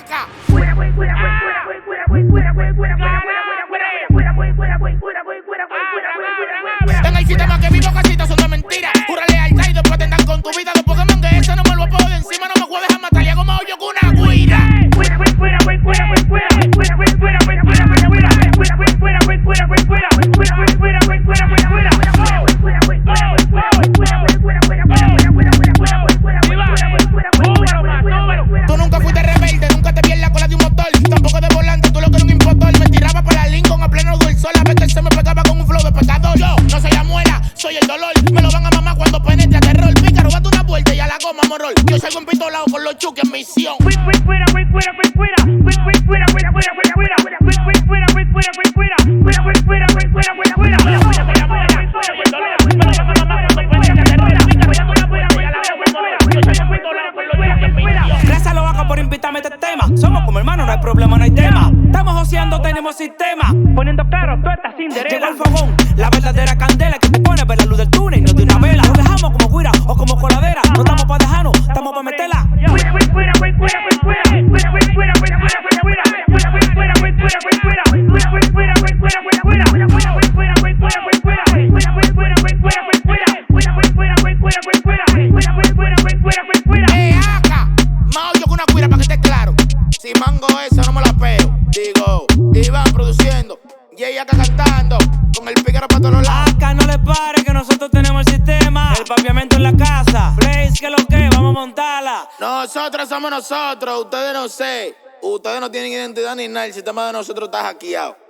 acá. En el sistema que vivo casi todo son de mentira. Jura lealtad y después te andan con tu vida. Los Pokémon de eso no me lo puedo de encima. No me puedo dejar matar. Y hago más hoyo con una guira. Tú nunca fuiste rebelde, nunca te vi en la cola de un motor. Tampoco de volante, tú lo que eres un impostor. Me tiraba por la Lincoln a pleno del sol. A veces se me pegaba con un flow de pecador. Yo no soy la muela, soy el dolor. Me lo van a mamar cuando penetre a terror. Pícaro, date una vuelta y a la goma, morol. Yo salgo empistolado con los chuques en misión. Gracias a los vacas por invitarme a este tema. Somos como hermanos, no hay problema, no hay tema. Estamos joseando, tenemos sistema. Poniendo claro, tú estás sin derecho. Llegó el fogón, la verdadera candela que te pone a ver la luz del túnel y no de una vela. Nos dejamos como guira o como coladera. No estamos para dejarnos, estamos para meterla. Acá, más hoyo con una cuira para que esté claro. Si mango esa no me la peo. Digo, Iván produciendo, Jay acá cantando, con el pícaro para todos los lados. Acá no le pare que nosotros tenemos el sistema. El papiamento en la casa. Blaze, que lo que, vamos a montarla. Nosotros somos nosotros, ustedes no sé. Ustedes no tienen identidad ni nada, el sistema de nosotros está hackeado.